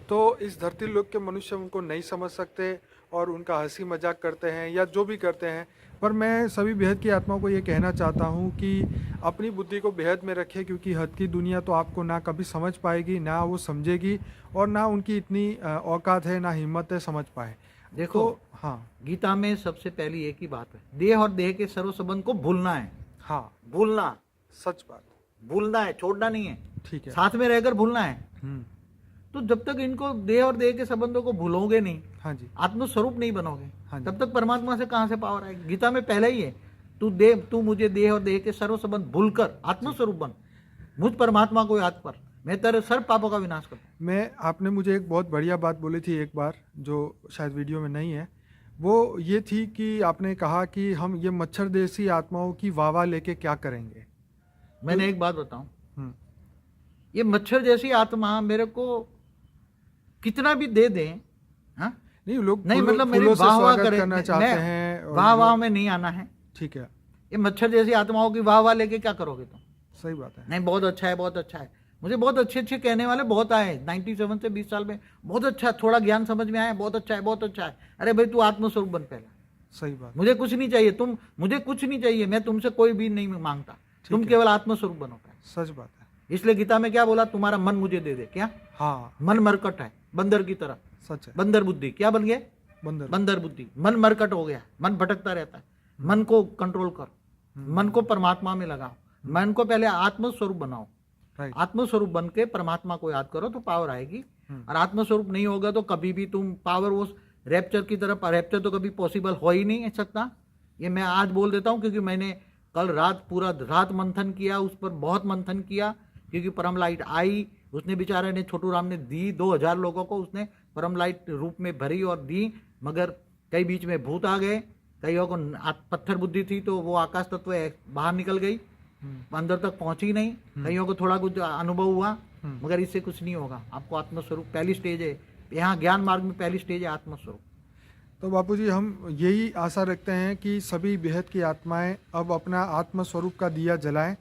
तो इस धरती लोक के मनुष्य उनको नहीं समझ सकते और उनका हंसी मजाक करते हैं या जो भी करते हैं। पर मैं सभी बेहद की आत्माओं को ये कहना चाहता हूँ कि अपनी बुद्धि को बेहद में रखें, क्योंकि हद की दुनिया तो आपको ना कभी समझ पाएगी, ना वो समझेगी, और ना उनकी इतनी औकात है, ना हिम्मत है समझ पाए। देखो तो, हाँ, गीता में सबसे पहली एक ही बात है, देह और देह के सर्व संबंध को भूलना है। हाँ, भूलना, सच बात, भूलना है, छोड़ना नहीं है। ठीक है, साथ में रहकर भूलना है। तो जब तक इनको देह और देह के संबंधों को भूलोगे नहीं, हाँ जी, आत्मस्वरूप नहीं बनोगे, हाँ, तब तक परमात्मा से कहां से पावर आएगी? गीता में पहले ही है, तू मुझे देह और देह के सर्व संबंध भूलकर आत्मस्वरूप बन, मुझ परमात्मा को याद कर, मैं तेरे सर्व पापों का विनाश कर। मैं, आपने मुझे एक बहुत बढ़िया बात बोली थी एक बार, जो शायद वीडियो में नहीं है, वो ये थी कि आपने कहा कि हम ये मच्छर देशी आत्माओं की वाह लेके क्या करेंगे। मैंने एक बात बताऊं, ये मच्छर जैसी आत्मा मेरे को कितना भी दे दें, हाँ नहीं, लोग नहीं, मतलब मेरी वाह करना चाहते हैं, वाह में नहीं आना है। ठीक है, ये मच्छर जैसी आत्माओं की वाह लेके क्या करोगे तुम? सही बात है। नहीं, बहुत अच्छा है, बहुत अच्छा है, मुझे बहुत अच्छे अच्छे कहने वाले बहुत आए 97 से 20 साल में, बहुत अच्छा, थोड़ा ज्ञान समझ में आया, बहुत अच्छा है, बहुत अच्छा है। अरे भाई, तू आत्मस्वरूप बन पहला। सही बात, मुझे कुछ नहीं चाहिए, मुझे कुछ नहीं चाहिए, मैं तुमसे कोई भी नहीं मांगता, तुम केवल आत्मस्वरूप बनो। सच बात है। इसलिए गीता में क्या बोला? तुम्हारा मन मुझे दे दे। क्या? हाँ, मन मरकट है, बंदर की तरह। सच है, बंदर बुद्धि। क्या बन गया? बंदर बुद्धि। मन मरकट हो गया, मन भटकता रहता है, मन को कंट्रोल कर, मन को परमात्मा में लगाओ, मन को पहले आत्मस्वरूप बनाओ। आत्मस्वरूप बन के परमात्मा को याद करो तो पावर आएगी। और आत्मस्वरूप नहीं होगा तो कभी भी तुम पावर उस रैप्चर की तरफ, रैप्चर तो कभी पॉसिबल हो ही नहीं सकता। ये मैं आज बोल देता हूँ, क्योंकि मैंने कल रात पूरा रात मंथन किया, उस पर बहुत मंथन किया, क्योंकि परम लाइट आई, उसने बेचारे ने, छोटू राम ने दी, 2000 लोगों को उसने परम लाइट रूप में भरी और दी, मगर कई बीच में भूत आ गए, कईयों को पत्थर बुद्धि थी तो वो आकाश तत्व बाहर निकल गई, अंदर तक पहुंची नहीं, कईयों को थोड़ा कुछ अनुभव हुआ, मगर इससे कुछ नहीं होगा। आपको आत्मस्वरूप पहली स्टेज है, यहाँ ज्ञान मार्ग में पहली स्टेज है आत्मस्वरूप। तो बापूजी, हम यही आशा रखते हैं कि सभी बेहद की आत्माएं अब अपना आत्मस्वरूप का दिया जलाएं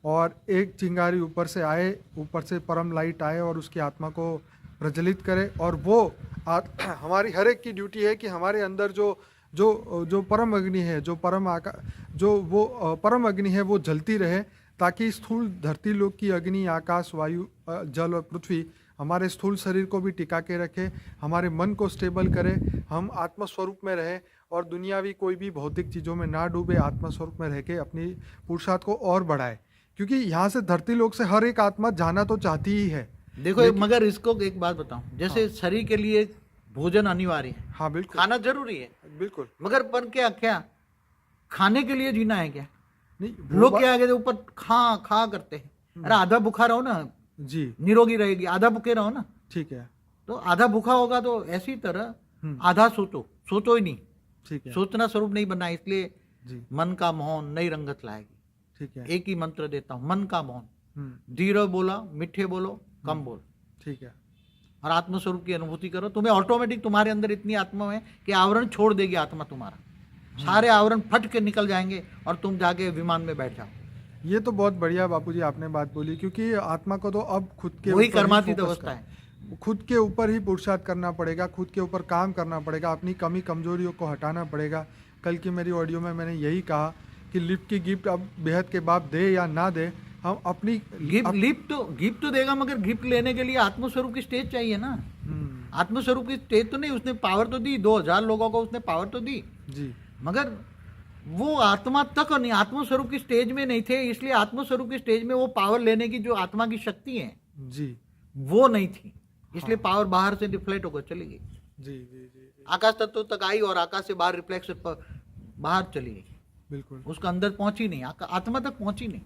और एक चिंगारी ऊपर से आए, ऊपर से परम लाइट आए और उसकी आत्मा को प्रज्वलित करे। और वो हमारी हर एक की ड्यूटी है कि हमारे अंदर जो परम अग्नि है, जो परम अग्नि है वो जलती रहे, ताकि स्थूल धरती लोक की अग्नि, आकाश, वायु, जल और पृथ्वी हमारे स्थूल शरीर को भी टिका के रखे, हमारे मन को स्टेबल करे, हम आत्मस्वरूप में रहे और दुनियावी कोई भी भौतिक चीज़ों में ना डूबे, आत्मस्वरूप में रह के अपनी पुरुषार्थ को और बढ़ाए। क्योंकि यहाँ से धरती लोक से हर एक आत्मा जाना तो चाहती ही है। देखो, मगर इसको एक बात बताऊं, जैसे शरीर के लिए भोजन अनिवार्य है, हाँ बिल्कुल, खाना जरूरी है बिल्कुल, मगर पर क्या खाने के लिए जीना है क्या? नहीं, लोग क्या आगे ऊपर खा करते हैं। अरे आधा भूखा रहो ना जी, निरोगी रहेगी, आधा भूखे रहो ना। ठीक है, तो आधा भूखा होगा तो ऐसी तरह आधा सोचो ही नहीं। ठीक है, सोचना स्वरूप नहीं बनना, इसलिए मन का मौन नई रंगत लाएगी। ठीक है, एक ही मंत्र देता हूँ, मन का मौन, धीरे बोला, मीठे बोलो, कम बोल। ठीक है, और आत्मस्वरूप की अनुभूति करो, तुम्हें ऑटोमेटिक तुम्हारे अंदर इतनी आत्मा है कि आवरण छोड़ देगी आत्मा तुम्हारा, सारे आवरण फट के निकल जाएंगे और तुम जाके विमान में बैठ जाओ। ये तो बहुत बढ़िया बापूजी आपने बात बोली, क्योंकि आत्मा को तो अब खुद के वही कर्मातीत अवस्था है, खुद के ऊपर ही पुरुषार्थ करना पड़ेगा, खुद के ऊपर काम करना पड़ेगा, अपनी कमी कमजोरियों को हटाना पड़ेगा। कल की मेरी ऑडियो में मैंने यही कहा कि लिफ्ट की गिफ्ट अब बेहद के बाप दे या ना दे, हम अपनी गिफ्ट तो देगा, मगर गिफ्ट लेने के लिए आत्मस्वरूप की स्टेज चाहिए ना। आत्मस्वरूप की स्टेज तो नहीं, उसने पावर तो दी, 2000 लोगों को उसने पावर तो दी जी, मगर वो आत्मा तक नहीं, आत्मस्वरूप की स्टेज में नहीं थे, इसलिए आत्मस्वरूप की स्टेज में वो पावर लेने की जो आत्मा की शक्ति है जी, वो नहीं थी, इसलिए पावर बाहर से रिफ्लेक्ट होकर चली गई जी, जी, जी। आकाश तत्व तक आई और आकाश से बाहर रिफ्लेक्ट बाहर चली गई, बिल्कुल, उसका अंदर पहुंची नहीं, आत्मा तक पहुंची नहीं।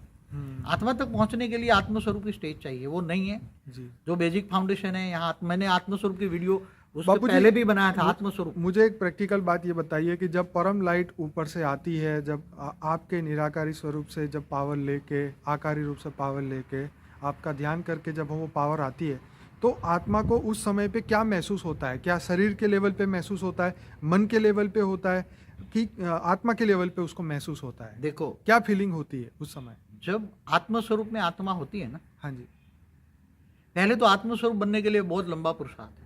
आत्मा तक पहुंचने के लिए आत्मस्वरूप की स्टेज चाहिए, वो नहीं है जी। जो बेसिक फाउंडेशन है यहाँ। मैंने आत्मस्वरूप की वीडियो उससे बापू जी, पहले भी बनाया था, आत्मस्वरूप। मुझे एक प्रैक्टिकल बात ये बताइए कि जब परम लाइट ऊपर से आती है, जब आपके निराकारी स्वरूप से जब पावर लेके, आकारी रूप से पावर लेके, आपका ध्यान करके जब वो पावर आती है, तो आत्मा को उस समय पे क्या महसूस होता है? क्या शरीर के लेवल पे महसूस होता है, मन के लेवल पे होता है, कि आत्मा के लेवल पे उसको महसूस होता है? देखो, क्या फीलिंग होती है उस समय? जब आत्मस्वरूप में आत्मा होती है ना, हाँ जी। पहले तो आत्मस्वरूप बनने के लिए बहुत लंबा पुरुषार्थ है।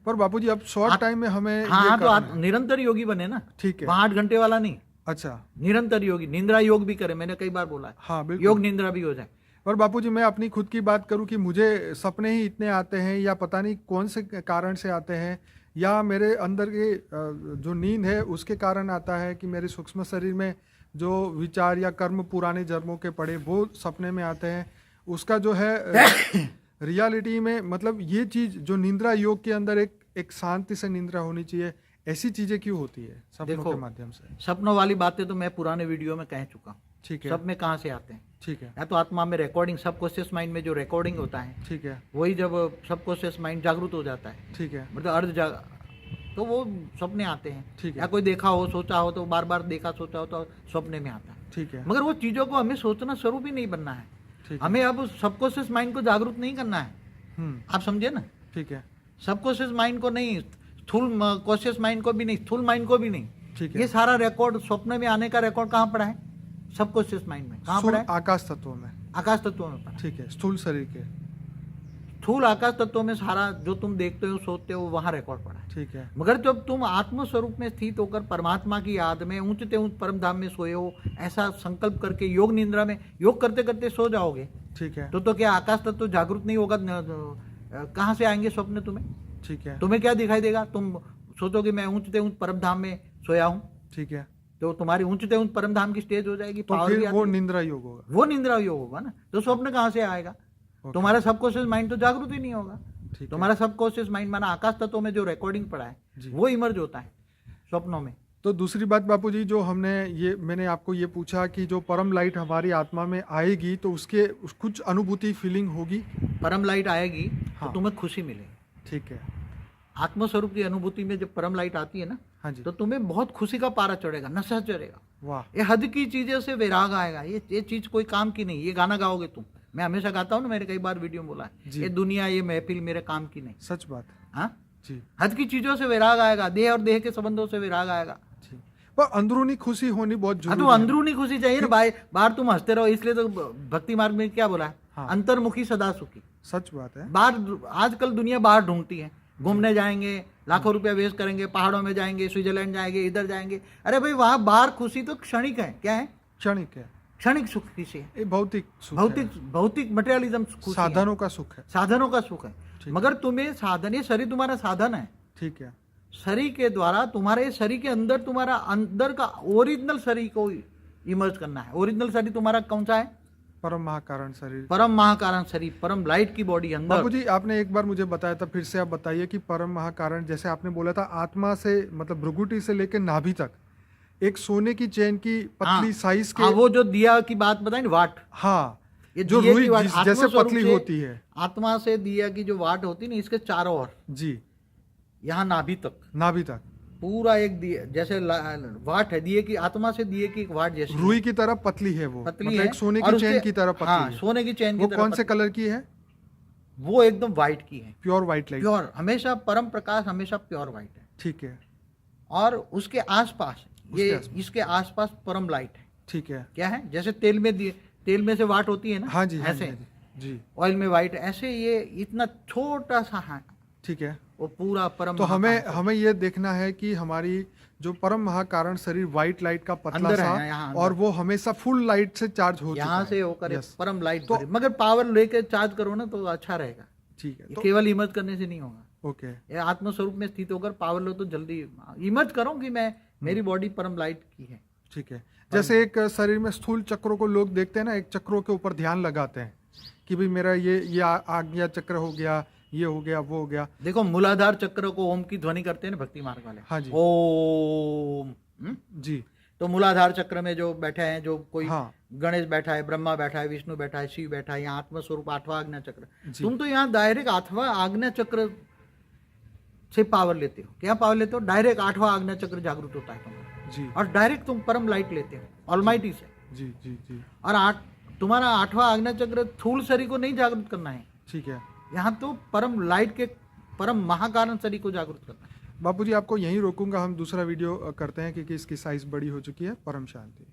पर बापूजी अब शॉर्ट टाइम में हमें हाँ, तो निरंतर योगी बने ना। ठीक है। 8 घंटे वाला नहीं। अच्छा। निरंतर योगी, निंद्रा योग भी करे, मैंने कई बार बोला है। हाँ बिल्कुल। योग निंद्रा भी हो जाए। पर बापूजी मैं अपनी खुद की बात करूं कि मुझे सपने ही इतने आते हैं, या पता नहीं कौन से कारण से आते हैं, या मेरे अंदर के जो नींद है उसके कारण आता है कि मेरे सूक्ष्म शरीर में जो विचार या कर्म पुराने जन्मों के पड़े वो सपने में आते हैं। उसका जो है रियलिटी में, मतलब ये चीज़ जो निंद्रा योग के अंदर एक शांति से निंद्रा होनी चाहिए, ऐसी चीज़ें क्यों होती है सपनों के माध्यम से? सपनों वाली बातें तो मैं पुराने वीडियो में कह चुका हूँ। ठीक है। सब में कहाँ से आते हैं? ठीक है। या तो आत्मा में रिकॉर्डिंग, सबकॉन्शियस माइंड में जो रिकॉर्डिंग होता है, ठीक है, वही जब सबकॉन्शियस माइंड जागृत हो जाता है, ठीक है, मतलब अर्ध तो वो सपने आते हैं। ठीक है। या कोई देखा हो, सोचा हो, तो बार बार देखा सोचा हो तो सपने में आता है। ठीक है। मगर वो चीज़ों को हमें सोचना स्वरूप ही नहीं बनना है। ठीक है। हमें अब सबकॉन्शियस माइंड को जागरूक नहीं करना है। आप समझे ना? ठीक है। सबकॉन्शियस माइंड को नहीं, स्थूल कॉन्शियस माइंड को भी नहीं, स्थूल माइंड को भी नहीं। ठीक है। ये सारा रिकॉर्ड, स्वप्न में आने का रिकॉर्ड कहाँ पड़ा है? सबकॉन्शियस माइंड में। कहाँ पड़ा है? आकाश तत्वों में। आकाश तत्वों में पड़ा। ठीक है। स्थूल शरीर के, स्थूल आकाश तत्वों में सारा जो तुम देखते हो, सोचते हो, वहां रिकॉर्ड पड़ा है। ठीक है। मगर जब तुम आत्म स्वरूप में स्थित होकर परमात्मा की याद में ऊंचते ऊंच परम धाम में सोए हो, ऐसा संकल्प करके योग निंद्रा में योग करते करते सो जाओगे, ठीक है। तो क्या आकाश तत्व जागरूक नहीं होगा? कहाँ से आएंगे स्वप्न तुम्हें? ठीक है। तुम्हें क्या दिखाई देगा? तुम सोचोगे मैं ऊंचते ऊंच परम धाम में सोया हूँ, ठीक है। तो तुम्हारी ऊंचते ऊंच परम धाम की स्टेज हो जाएगी। तो पावर भी फिर वो आती है। निंद्रा योग होगा। वो निंद्रा योग होगा ना। तो स्वप्न कहाँ से आएगा? तुम्हारा सबकॉन्शियस माइंड तो जागरूक ही नहीं होगा। तुम्हारा सबकॉन्शियस माइंड माना आकाश तत्वों में जो रिकॉर्डिंग पड़ा है, वो इमर्ज होता है स्वप्नों में। तो दूसरी बात बापूजी, जो मैंने आपको ये पूछा कि जो परम लाइट हमारी आत्मा में आएगी तो उसके कुछ अनुभूति, फीलिंग होगी? परम लाइट आएगी हाँ। तो तुम्हें खुशी मिलेगी। ठीक है। आत्मस्वरूप की अनुभूति में जब परम लाइट आती है ना, हाँ जी, तो तुम्हें बहुत खुशी का पारा चढ़ेगा, नशा चढ़ेगा। वाह। ये हद की चीजें से वैराग आएगा। ये चीज कोई काम की नहीं। ये गाना गाओगे तुम, मैं हमेशा गाता हूँ ना, मैंने कई बार वीडियो में बोला है, ये दुनिया, ये महफिल मेरे काम की नहीं। सच बात। हाँ जी। हद की चीजों से वैराग आएगा, देह और देह के संबंधों से वैराग आएगा। पर अंदरूनी खुशी होनी बहुत जरूरी तो है। अंदरूनी खुशी चाहिए ना भाई। बाहर तुम हंसते रहो, इसलिए तो भक्ति मार्ग में क्या बोला है? हाँ। अंतर्मुखी सदा सुखी। सच बात है। बाहर आजकल दुनिया बाहर ढूंढती है, घूमने जाएंगे, लाखों रुपया वेस्ट करेंगे, पहाड़ों में जाएंगे, स्विट्जरलैंड जाएंगे, इधर जाएंगे। अरे भाई वहां बाहर खुशी तो क्षणिक है। क्या है? क्षणिक है। क्षणिक सुख किसे? ये भौतिक सुख भौतिक मटेरियलिज्म, साधनों का सुख है। साधनों का सुख है। मगर तुम्हें साधन, ये शरीर तुम्हारा साधन है। ठीक है। शरीर के द्वारा तुम्हारे शरीर के अंदर, तुम्हारा अंदर का ओरिजिनल शरीर को इमर्ज करना है। ओरिजिनल शरीर तुम्हारा कौन सा है? परम महाकारण शरीर, परम महाकारण शरीर, परम लाइट की बॉडी अंदर। बाबूजी आपने एक बार मुझे बताया था, फिर से आप बताइए कि परम महाकारण, जैसे आपने बोला था आत्मा से, मतलब भ्रुकुटी से लेकर नाभि तक एक सोने की चेन की पतली साइज के, वो जो दिया की बात बताई ना, वाट। हाँ, ये जो दिए रुई की वाट, जैसे आत्मा पतली स्वरूप होती है। आत्मा से दिया की जो वाट होती है ना, इसके चारों ओर, जी, यहाँ नाभि तक, नाभि तक पूरा एक दिया जैसे वाट है, दिए की, आत्मा से दिए की एक वाट जैसी, रुई की तरह पतली है वो, पतली मतलब है, एक सोने और की चेन की तरह पतली हाँ, है। सोने की चेन की वो तरह कौन से कलर की है? वो एकदम व्हाइट की है, प्योर व्हाइट लाइट। प्योर, हमेशा परम प्रकाश, हमेशा प्योर व्हाइट है। ठीक है। और उसके आसपास ये, इसके आसपास परम लाइट है। ठीक है। क्या है? जैसे तेल में से वाट होती है ना, हाँ जी, ऐसे जी, ऑयल में वाइट, ऐसे ये इतना छोटा सा है। ठीक है। वो पूरा परम, तो हमें ये देखना है कि हमारी जो परम महाकारण शरीर व्हाइट लाइट का पतला सा, और वो हमेशा फुल लाइट से चार्ज हो, यहाँ से होकर परम लाइट। तो मगर पावर लेके चार्ज करो ना तो अच्छा रहेगा। ठीक है। तो केवल इमर्ज करने से नहीं होगा। ओके। ये आत्मस्वरूप में स्थित होकर पावर लो तो जल्दी इमर्ज करो कि मैं, मेरी बॉडी परम लाइट की है। ठीक है। जैसे एक शरीर में स्थूल चक्रों को लोग देखते हैं ना, एक चक्रों के ऊपर ध्यान लगाते हैं कि भाई मेरा ये आज्ञा चक्र हो गया, ये हो गया, वो हो गया। देखो मूलाधार चक्र को ओम की ध्वनि करते हैं ना भक्ति मार्ग वाले। हाँ जी। ओम। जी। तो मूलाधार चक्र में जो बैठे हैं, जो कोई हाँ। गणेश बैठा है, ब्रह्मा बैठा है, विष्णु बैठा है, शिव बैठा है, यहाँ आत्म स्वरूप 8वां आज्ञा चक्र। जी। तुम तो यहाँ डायरेक्ट 8वां आज्ञा चक्र से पावर लेते हो। क्या पावर लेते हो? डायरेक्ट 8वां आज्ञा चक्र जागृत होता है तुम्हारा जी और डायरेक्ट तुम परम लाइट लेते हो ऑलमाइटी से। जी जी जी और तुम्हारा 8वां आज्ञा चक्र स्थूल शरीर को नहीं जागृत करना है, ठीक है। यहाँ तो परम लाइट के परम महाकारण शरीर को जागृत करना है। बापूजी आपको यहीं रोकूंगा, हम दूसरा वीडियो करते हैं क्योंकि इसकी साइज बड़ी हो चुकी है। परम शांति।